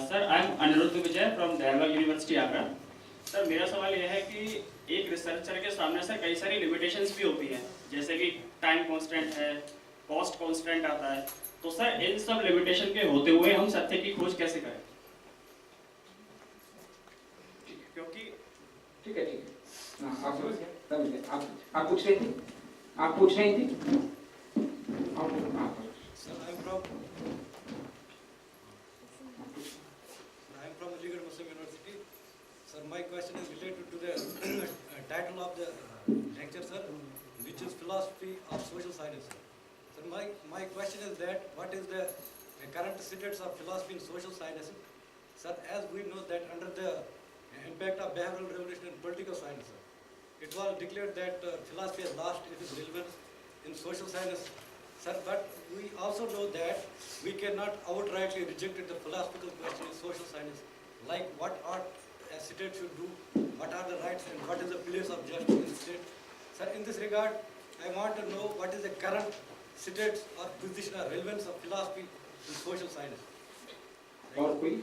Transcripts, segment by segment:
Sir I am Anirudh Vijay from Dayalbagh university Agra. Sir मेरा सवाल यह है कि एक रिसर्चर के सामने सर कई सारी लिमिटेशंस भी होती हैं, जैसे कि टाइम कांस्टेंट है, कॉस्ट कांस्टेंट आता है। तो सर इन सब लिमिटेशन के होते हुए हम सत्य की खोज कैसे करें? क्योंकि ठीक है हाँ, आप समझ गए, समझ गए। आप पूछ रहे थे, आप पूछ रहे थे। I am from Aligarh Muslim University. Sir, my question is related to the title of the lecture, sir, which is philosophy of social science. Sir, my question is that what is the current status of philosophy in social science? Sir, as we know that under the impact of behavioral revolution and political science, sir, it was declared that philosophy has lost its relevance in social science. Sir, but we also know that we cannot outrightly reject the philosophical question in social science, like what art a state should do, what are the rights and what is the place of justice in state. Sir, in this regard, I want to know what is the current state or position or relevance of philosophy in social science. और कोई?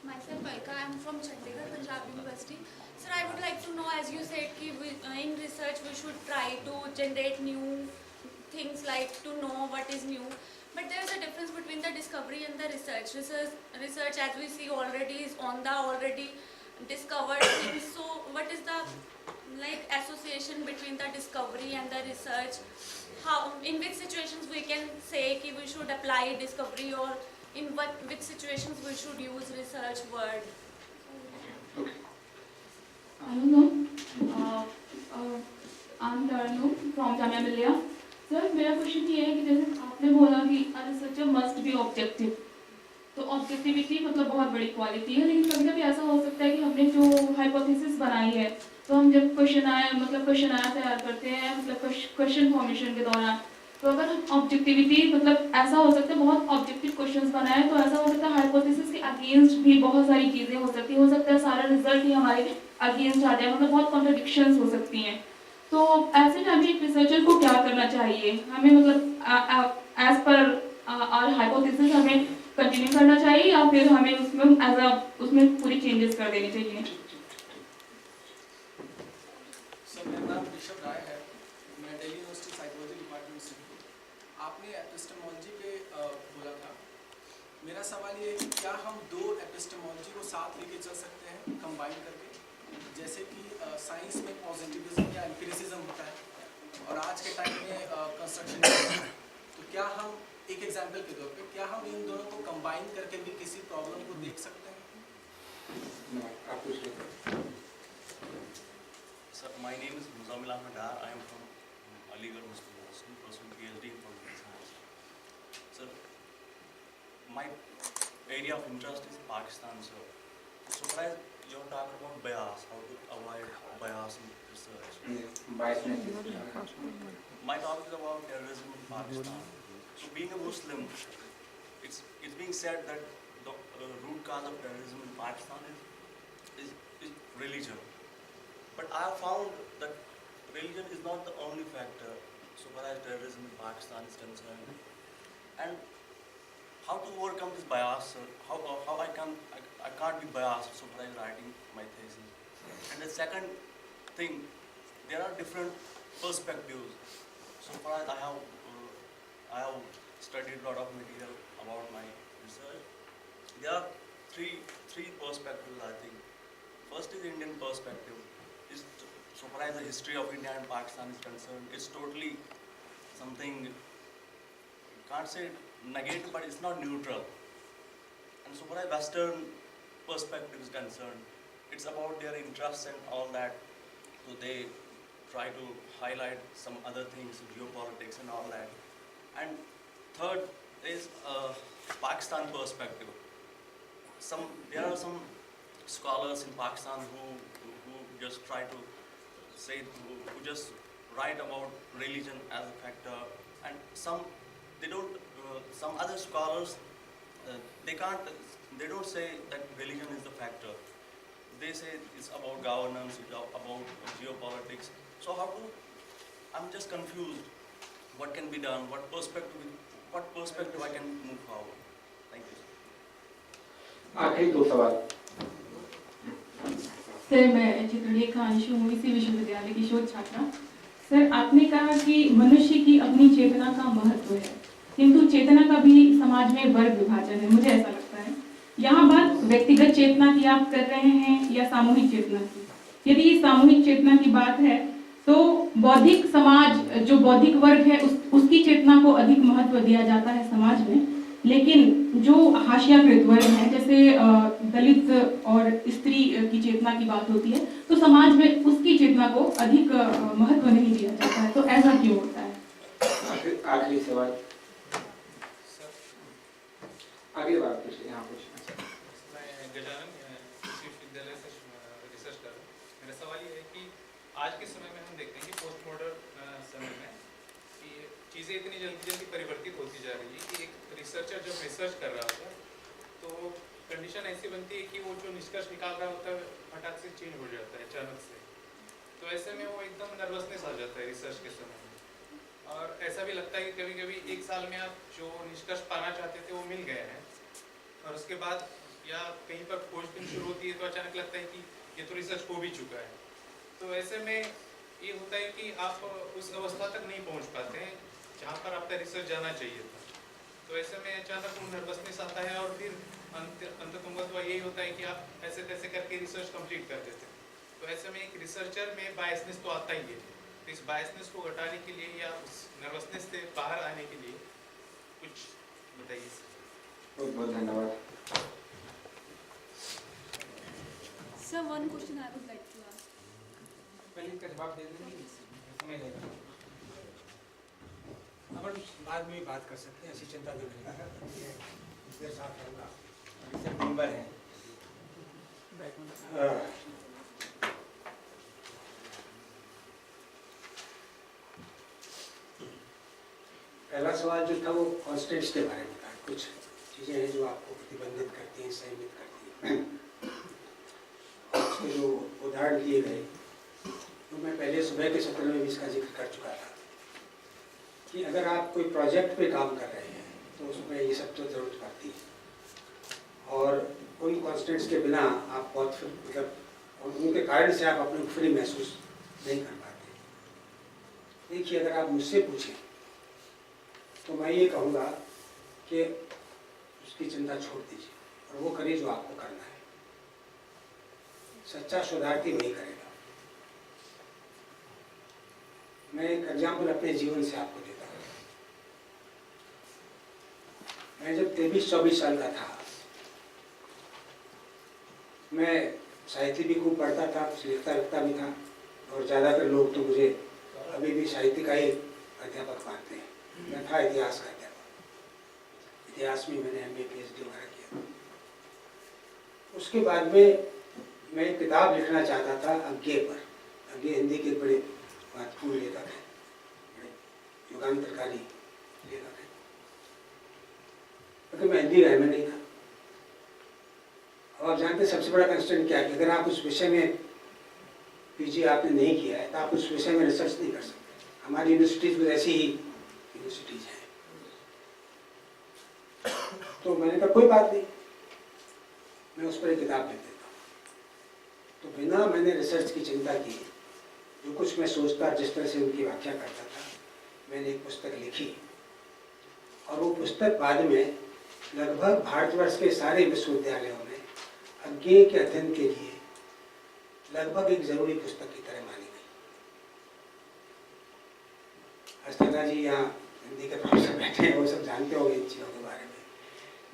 Myself, Alka, I am from Chandigarh, Punjab University. Sir, I would like to know, as you said, in research we should try to generate new things, like to know what is new. But there is a difference between the discovery and the research. Research, as we see, already is on the already discovered things. So, what is the association between the discovery and the research? How, in which situations we can say that we should apply discovery, or in which situations we should use research word? I don't know. I'm Taranu from Jamia Millia. Sir मेरा question ये है कि जैसे आपने बोला कि researcher must be objective, तो objectivity मतलब बहुत बड़ी क्वालिटी है, लेकिन कभी कभी ऐसा हो सकता है कि हमने जो हाइपोथेसिस बनाई है, तो हम जब क्वेश्चन आया तैयार करते हैं, मतलब क्वेश्चन फॉर्मेशन के दौरान, तो अगर हम ऑब्जेक्टिविटी मतलब ऐसा हो सकता है बहुत ऑब्जेक्टिव क्वेश्चंस बनाए, तो ऐसा हो सकता है हाइपोथेसिस के अगेंस्ट भी बहुत सारी चीज़ें हो सकता है सारा रिजल्ट ही हमारे अगेंस्ट आ जाए, मतलब बहुत कॉन्ट्रडिक्शंस हो सकती हैं। तो ऐसे टाइम में एक रिसर्चर को क्या करना चाहिए? हमें मतलब एज पर आवर हाइपोथेसिस हमें कंटिन्यू करना चाहिए, या फिर हमें उसमें पूरी चेंजेस कर देनी चाहिए? सर मेरा नाम ऋषभ राय है, मैं दिल्ली यूनिवर्सिटी साइकोलॉजी डिपार्टमेंट से हूँ। आपने एपिस्टेमोलॉजी पे बोला था। मेरा सवाल ये है कि क्या हम दो एपिस्टेमोलॉजी को साथ लेके चल सकते हैं, कंबाइन करके? जैसे कि साइंस में पॉजिटिविज्म या एम्पिरिसिज्म होता है और आज के टाइम में कंस्ट्रक्शन, तो क्या हम एक एग्जांपल के तौर पे क्या हम इन दोनों को कंबाइन करके भी किसी प्रॉब्लम को देख सकते हैं? Sir, my name is Muzammil Ahmed Dar. I am from Aligarh Muslim University, pursuing PhD in political science. Sir, my area of interest is Pakistan, sir. So, you're talking about bias, how to avoid bias in research. My talk is about terrorism in Pakistan. So, being a Muslim, it's being said that the root cause of terrorism in Pakistan is religion. But I have found that religion is not the only factor so far as terrorism in Pakistan is concerned. And how to overcome this bias, sir? How I can't be biased so far as writing my thesis. And the second thing, there are different perspectives. So far as I have studied a lot of material about my research. There are three perspectives, I think. First is Indian perspective. So far as the history of India and Pakistan is concerned, it's totally something, you can't say negative, but it's not neutral. And so far as Western perspective is concerned, it's about their interests and all that. So they try to highlight some other things, geopolitics and all that. And third is Pakistan perspective. There are some scholars in Pakistan who just try to say, who just write about religion as a factor, and some other scholars they don't say that religion is the factor. They say it's about governance, it's about geopolitics. So I'm just confused. What can be done? What perspective I can move forward? Thank you. आखिरी 2 सवाल। Sir मैं चित्रलेखा अंशु हूँ, इसी विश्वविद्यालय की शोध छात्रा। Sir आपने कहा कि मनुष्य की अपनी चेतना का महत्व है, किंतु चेतना का भी समाज में वर्ग विभाजन है, मुझे ऐसा लगता है। यहाँ बात व्यक्तिगत चेतना की आप कर रहे हैं या सामूहिक चेतना की? यदि सामूहिक चेतना की बात है तो बौद्धिक समाज, जो बौद्धिक वर्ग है, उसकी चेतना को अधिक महत्व दिया जाता है समाज में, लेकिन जो हाशियाकृत वर्ग है, जैसे दलित और स्त्री की चेतना की बात होती है, तो समाज में उसकी चेतना को अधिक महत्व नहीं दिया जाता है। तो ऐसा क्यों होता है? आखिरी सवाल। आगे बात पूछिए, यहाँ पूछिए। मैं गजानन कृषि विश्वविद्यालय से रिसर्च कर रहा हूँ। मेरा सवाल ये है कि आज के समय में हम देखते हैं कि पोस्ट मॉडर्न समय में कि चीज़ें इतनी जल्दी परिवर्तित होती जा रही है कि एक रिसर्चर जब रिसर्च कर रहा होता है तो कंडीशन ऐसी बनती है कि वो जो निष्कर्ष निकाल रहा होता है फटाक से चेंज हो जाता है अचानक से। तो ऐसे में वो एकदम नर्वसनेस आ जाता है रिसर्च के समय में, और ऐसा भी लगता है कि कभी कभी 1 साल में आप जो निष्कर्ष पाना चाहते थे वो मिल गए हैं, और उसके बाद या कहीं पर खोजबीन शुरू होती है तो अचानक लगता है कि ये तो रिसर्च हो भी चुका है। तो ऐसे में ये होता है कि आप उस अवस्था तक नहीं पहुंच पाते हैं जहाँ पर आपका रिसर्च जाना चाहिए था। तो ऐसे में अचानक वो नर्वसनेस आता है, और फिर अंततः यही होता है कि आप ऐसे तैसे करके रिसर्च कंप्लीट कर देते हैं। तो ऐसे में एक रिसर्चर में बायसनेस तो आता ही है। तो इस बायसनेस को घटाने के लिए या उस नर्वसनेस से बाहर आने के लिए कुछ बताइए सर। बहुत बहुत धन्यवाद। Sir, one question I would like to ask. पहले इसका जवाब दे देंगे, समय लगेगा। अपन बाद में बात कर सकते हैं, ऐसी चिंता भी नहीं है। इसके साथ रहूँगा, इससे मेंबर हैं। पहला सवाल जो था वो कॉन्स्टेंट्स के बारे में था। कुछ चीज़ें हैं जो आपको प्रतिबंधित करती हैं, सीमित करती हैं। उसके जो उदाहरण दिए गए, तो मैं पहले सुबह के सत्र में भी इसका जिक्र कर चुका था कि अगर आप कोई प्रोजेक्ट पे काम कर रहे हैं तो उसमें ये सब तो ज़रूरत पड़ती है, और उन कॉन्स्टेंट्स के बिना आप बहुत मतलब उनके कारण से आप अपने को फ्री महसूस नहीं कर पाते। देखिए, अगर आप मुझसे पूछें तो मैं ये कहूँगा कि उसकी चिंता छोड़ दीजिए और वो करिए जो आपको करना है। सच्चा शोधार्थी वही करेगा। मैं एक एग्जाम्पल अपने जीवन से आपको देता हूँ। मैं जब 23-24 साल का था, मैं साहित्य भी खूब पढ़ता था, लिखता भी था, और ज़्यादातर लोग तो मुझे अभी भी साहित्य का ही अध्यापक मानते हैं। मैं था इतिहास का अध्यापक। इतिहास में मैंने MA PhD वगैरह किया। उसके बाद में मैं एक किताब लिखना चाहता था अज्ञे पर। अज्ञे हिंदी के बड़े महत्वपूर्ण लेखक हैं, बड़े युगांतरकारी लेखक हैं, क्योंकि मैं हिंदी में नहीं था। और आप जानते हैं सबसे बड़ा कंस्ट्रेंट क्या है कि अगर आप उस विषय में PG आपने नहीं किया है तो आप उस विषय में रिसर्च नहीं कर सकते। हमारी यूनिवर्सिटीज में ऐसी ही यूनिवर्सिटीज हैं। तो मैंने कहा कोई बात नहीं, मैं उस पर एक किताब लिख देता हूँ। तो बिना मैंने रिसर्च की चिंता की, जो कुछ मैं सोचता जिस तरह से उनकी व्याख्या करता था, मैंने एक पुस्तक लिखी। और वो पुस्तक बाद में लगभग भारतवर्ष के सारे विश्वविद्यालयों में अज्ञेय के अध्ययन के लिए लगभग एक जरूरी पुस्तक की तरह मानी गई। हस्तदा जी यहाँ हिंदी के प्रोफेसर बैठे हैं, वो सब जानते होंगे इन चीज़ों के बारे में।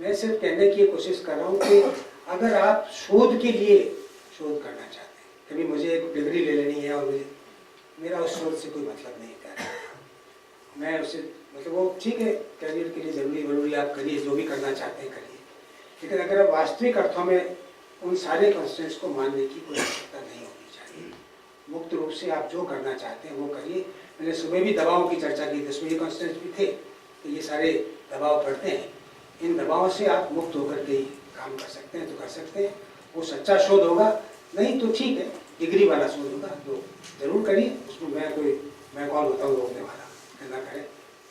मैं सिर्फ कहने की कोशिश कर रहा हूँ कि अगर आप शोध के लिए शोध करना चाहते हैं, कभी मुझे एक डिग्री ले लेनी है और मेरा उस शोध से कोई मतलब नहीं है, मैं उससे मतलब वो ठीक है, करियर के लिए जरूरी आप करिए, जो भी करना चाहते हैं करिए, लेकिन अगर आप वास्तविक अर्थों में उन सारे कॉन्स्टेंट्स को मानने की कोई आवश्यकता नहीं होनी चाहिए। मुक्त रूप से आप जो करना चाहते हैं वो करिए। मैंने सुबह भी दबावों की चर्चा की थी, उसमें ये कॉन्स्टेंट्स भी थे, तो ये सारे दबाव पड़ते हैं। इन दबावों से आप मुक्त होकर के काम कर सकते हैं तो कर सकते हैं। वो सच्चा शोध होगा, नहीं तो ठीक है, डिग्री वाला शोध होगा तो जरूर करिए। उसमें मैं कौन होता हूँ रोकने वाला, ना करें,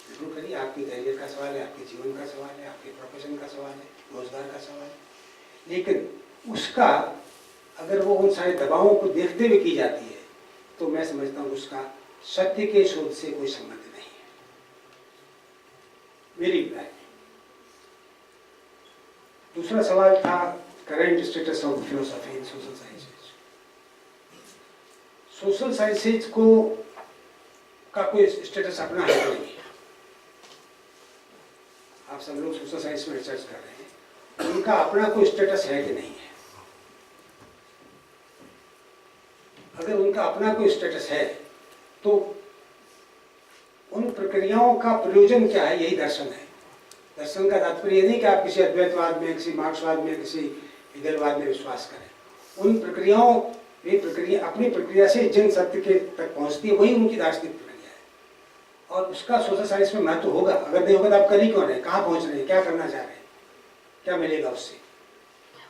जरूर करिए। आपके करियर का सवाल है, आपके जीवन का सवाल है, आपके प्रोफेशन का सवाल है, रोजगार का सवाल है। लेकिन उसका अगर वो उन सारे दबावों को देखते हुए की जाती है तो मैं समझता हूँ उसका सत्य के शोध से कोई संबंध नहीं है, मेरी राय। दूसरा सवाल था current status of philosophy in social sciences. Social sciences को का कोई स्टेटस अपना है नहीं है। आप सब लोग सोशल साइंस में रिसर्च कर रहे हैं, उनका अपना कोई स्टेटस है कि नहीं है? अगर उनका अपना कोई स्टेटस है तो उन प्रक्रियाओं का प्रयोजन क्या है, यही दर्शन है। दर्शन का तात्पर्य ये नहीं कि आप किसी अद्वैतवाद में, किसी मार्क्सवाद में, किसी हेगेलवाद में विश्वास करें। उन प्रक्रियाओं वे प्रक्रिया अपनी प्रक्रिया से जिन सत्य के तक पहुंचती है वही उनकी दार्शनिक प्रक्रिया है, और उसका सोशल साइंस में महत्व होगा। अगर नहीं होगा तो आप कर ही कौन है, कहाँ पहुंच रहे हैं, क्या करना चाह रहे हैं, क्या मिलेगा उससे?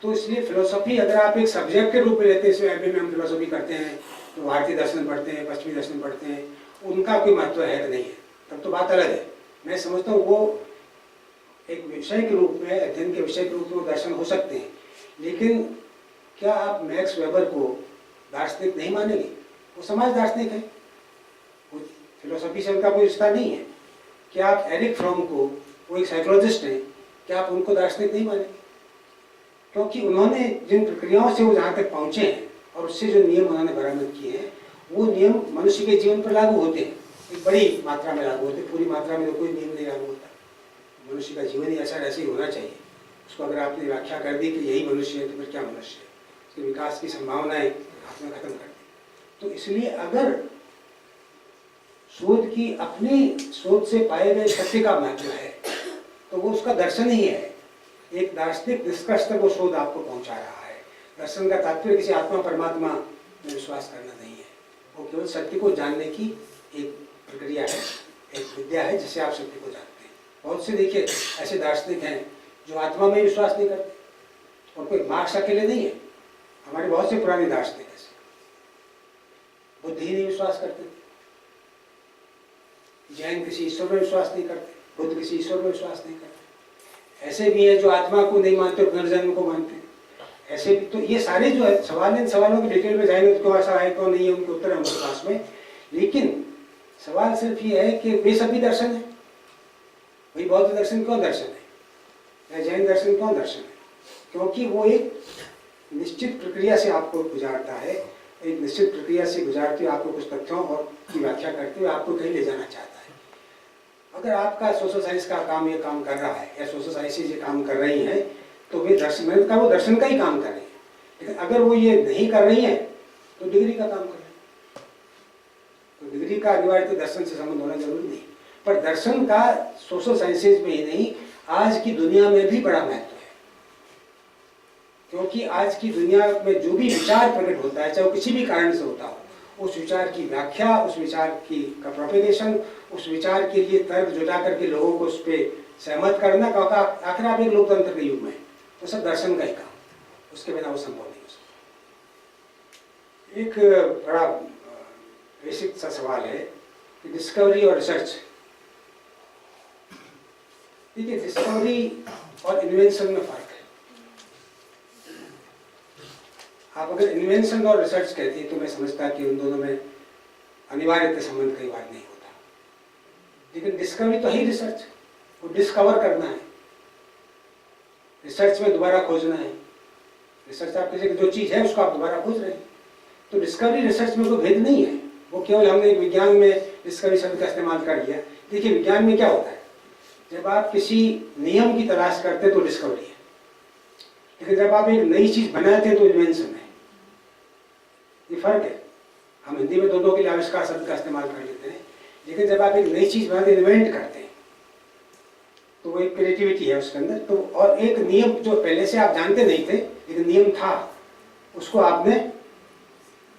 तो इसलिए फिलोसॉफी अगर आप एक सब्जेक्ट के रूप में लेते हैं, इसमें एमए में हम फिलोसॉफी करते हैं तो भारतीय दर्शन पढ़ते हैं, पश्चिमी दर्शन पढ़ते हैं, उनका कोई महत्व है कि नहीं है, तब तो बात अलग है। मैं समझता हूँ वो एक विषय के रूप में, अध्ययन के विषय के रूप में दर्शन हो सकते हैं, लेकिन क्या आप मैक्स वेबर को दार्शनिक नहीं मानेंगे? वो समाज दार्शनिक है, फिलोसॉफी से उनका कोई रिश्ता नहीं है। क्या आप एरिक फ्रॉम को, वो एक साइकोलॉजिस्ट हैं, क्या आप उनको दार्शनिक नहीं मानेंगे? क्योंकि उन्होंने जिन प्रक्रियाओं से वो जहाँ तक पहुँचे हैं और उससे जो नियम उन्होंने बरामद किए हैं, वो नियम मनुष्य के जीवन पर लागू होते हैं, एक बड़ी मात्रा में लागू होते हैं। पूरी मात्रा में तो कोई नियम नहीं लागू होता। मनुष्य का जीवन ही ऐसा ही होना चाहिए। उसको अगर आपने व्याख्या कर दी कि यही मनुष्य है तो फिर क्या मनुष्य है? उसके विकास की संभावनाएं आपने खत्म कर दी। तो इसलिए अगर शोध की अपनी शोध से पाए गए सत्य का महत्व है तो वो उसका दर्शन ही है। एक दार्शनिक निष्कर्ष तक वो शोध आपको पहुंचा रहा है। दर्शन का तात्पर्य किसी आत्मा परमात्मा में विश्वास करना नहीं है, वो केवल सत्य को जानने की एक प्रक्रिया है, एक विद्या है जिससे आप सत्य को जानते हैं। बहुत से देखिए ऐसे दार्शनिक हैं जो आत्मा में विश्वास नहीं करते, और कोई मार्क्स अकेले नहीं है, हमारे बहुत से पुराने दार्शनिक ऐसे। बुद्ध ही नहीं विश्वास करते, जैन किसी ईश्वर में विश्वास नहीं करते, बुद्ध किसी ईश्वर में विश्वास नहीं करते। ऐसे भी है जो आत्मा को नहीं मानते, पुनर्जन्म को मानते हैं। ऐसे भी तो ये सारे जो है सवाल, इन सवालों की डिटेल में जाएंगे तो क्यों ऐसा है क्यों नहीं है, उनके उत्तर है हमारे पास में। लेकिन सवाल सिर्फ ये है कि वे सभी दर्शन है। वही बौद्ध दर्शन क्यों दर्शन है, या जैन दर्शन क्यों दर्शन है? क्योंकि वो एक निश्चित प्रक्रिया से आपको गुजारता है, एक निश्चित प्रक्रिया से गुजारते हुए आपको कुछ तथ्यों और की व्याख्या करते हुए आपको कहीं ले जाना चाहता है। अगर आपका सोशल साइंस का काम ये काम कर रहा है, या सोशल साइंसेज ये काम कर रही हैं, तो वे दर्शन का, वो दर्शन का ही काम कर रही है। लेकिन अगर वो ये नहीं कर रही है तो डिग्री का काम कर रही है। तो डिग्री का अनिवार्य दर्शन से संबंध होना जरूरी नहीं, पर दर्शन का सोशल साइंसेज में ही नहीं, आज की दुनिया में भी बड़ा महत्व है। क्योंकि आज की दुनिया में जो भी विचार प्रकट होता है, चाहे वो किसी भी कारण से होता हो, उस विचार की व्याख्या, उस विचार की का प्रोपेगेशन, उस विचार के लिए तर्क जुटा करके लोगों को उस पर सहमत करना, क्योंकि आखिर आप एक लोकतंत्र के युग में, तो सब दर्शन का ही काम, उसके बिना वो संभव नहीं हो सकता। एक बड़ा बेसिक सा सवाल है कि डिस्कवरी और रिसर्च। देखिए, डिस्कवरी और इन्वेंशन में फर्क है। आप अगर इन्वेंशन और रिसर्च कहती है तो मैं समझता कि उन दोनों में अनिवार्य संबंध कई बार नहीं होता। लेकिन डिस्कवरी तो है रिसर्च, वो डिस्कवर करना है। रिसर्च में दोबारा खोजना है। रिसर्च आप किसी जो चीज़ है उसको आप दोबारा खोज रहे हैं। तो डिस्कवरी रिसर्च में कोई भेद नहीं है। वो केवल हमने विज्ञान में डिस्कवरी शब्द का इस्तेमाल कर लिया। देखिए, विज्ञान में क्या होता है, जब आप किसी नियम की तलाश करते हैं तो डिस्कवरी है, लेकिन जब आप एक नई चीज़ बनाते हैं तो इन्वेंशन है। ये फर्क है। हम हिंदी में दोनों के लिए आविष्कार शब्द का इस्तेमाल कर लेते हैं, लेकिन जब आप एक नई चीज़ बनाते इन्वेंट करते हैं तो वो एक क्रिएटिविटी है उसके अंदर। तो और एक नियम जो पहले से आप जानते नहीं थे लेकिन नियम था, उसको आपने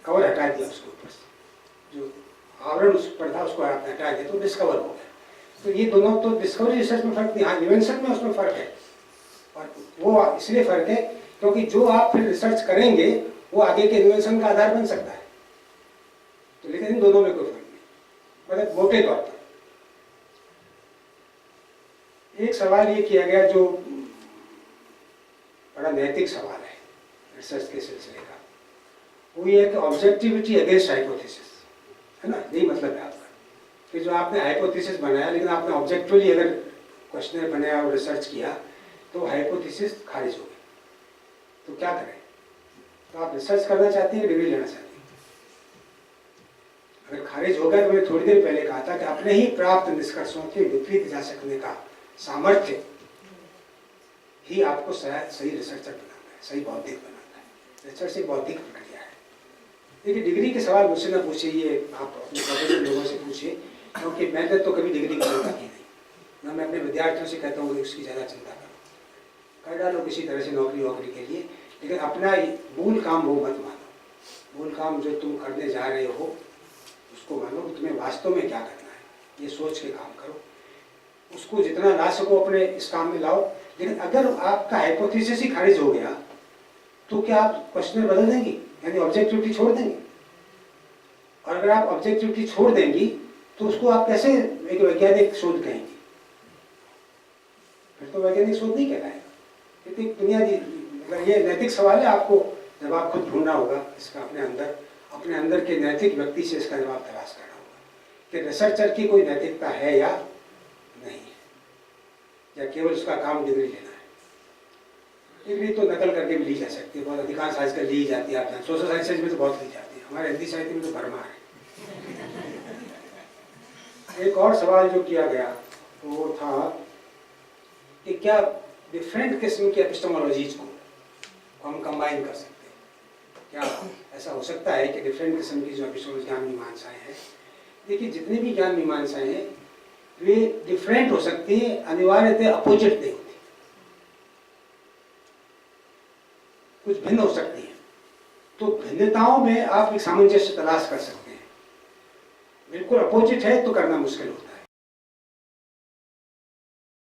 कवर हटा दिया, उसके ऊपर से जो आवरण उस पर था उसको आपने हटा दिया तो डिस्कवर हो गया। तो ये दोनों तो डिस्कवरी रिसर्च में फर्क नहीं, हाँ इन्वेंशन में उसमें फर्क है। और वो इसलिए फर्क है क्योंकि जो आप फिर रिसर्च करेंगे वो आगे के इन्वेंशन का आधार बन सकता है। तो लेकिन इन दोनों में कोई फर्क नहीं, मतलब मोटे तौर पर। एक सवाल ये किया गया जो बड़ा नैतिक सवाल है रिसर्च के सिलसिले का, वो ये है कि ऑब्जेक्टिविटी अगेंस्ट हाइपोथेसिस, है ना, यही मतलब है आपका कि जो आपने हाइपोथेसिस बनाया लेकिन आपने ऑब्जेक्टिवली अगर क्वेश्चनर बनाया और रिसर्च किया तो हाइपोथेसिस खारिज हो गई, तो क्या करें? तो आप रिसर्च करना चाहती हैं, डिग्री लेना चाहती हैं? अगर खारिज हो गया तो मैंने थोड़ी देर पहले कहा था कि अपने ही प्राप्त निष्कर्षों के विपरीत जा सकने का सामर्थ्य ही आपको शायद सही रिसर्चर बनाता है, सही बौद्धिक बनाता है। रिसर्च एक बौद्धिक प्रक्रिया है। देखिए, डिग्री के सवाल मुझसे ना पूछिए, ये आप अपने प्रोफेशनल लोगों से पूछिए, क्योंकि मैंने तो कभी डिग्री की चिंता की नहीं, ना मैं अपने विद्यार्थियों से कहता हूँ कि उसकी ज़्यादा चिंता करो, कर डालो किसी तरह से नौकरी के लिए, लेकिन अपना मूल काम वो मत मानो। मूल काम जो तुम करने जा रहे हो उसको मानो कि तुम्हें वास्तव में क्या करना है, ये सोच के काम करो, उसको जितना ला सको अपने इस काम में लाओ। लेकिन अगर आपका हाइपोथेसिस ही खारिज हो गया तो क्या आप क्वेश्चनर बदल देंगी, यानी ऑब्जेक्टिविटी छोड़ देंगे? और अगर आप ऑब्जेक्टिविटी छोड़ देंगी तो उसको आप कैसे एक वैज्ञानिक शोध कहेंगे? फिर तो वैज्ञानिक शोध नहीं कहलाएगा। क्योंकि बुनियादी अगर ये नैतिक सवाल है, आपको जवाब खुद ढूंढना होगा इसका, अपने अंदर के नैतिक व्यक्ति से इसका जवाब तलाश करना होगा कि रिसर्चर की कोई नैतिकता है या नहीं है, या केवल उसका काम डिग्री लेना है। डिग्री तो नकल करके भी ली जा सकती है, बहुत अधिकांश आजकल ली जाती है, आप सोशल साइंसेज में तो बहुत ली जाती है, हमारे हिंदी साहित्य में तो भरमार है। एक और सवाल जो किया गया वो था कि क्या डिफरेंट किस्म की एपिस्टेमोलॉजीज को हम कंबाइन कर सकते हैं? क्या ऐसा हो सकता है कि डिफरेंट किस्म की जो एपिस्टेमोलॉजी ज्ञान मीमांसाएं हैं, देखिए जितनी भी ज्ञान मीमांसाएं हैं वे डिफरेंट हो सकती है, अनिवार्यतः अपोजिट नहीं होती, कुछ भिन्न हो सकती है। तो भिन्नताओं में आप एक सामंजस्य तलाश कर सकते हैं। बिल्कुल अपोजिट है तो करना मुश्किल होता है।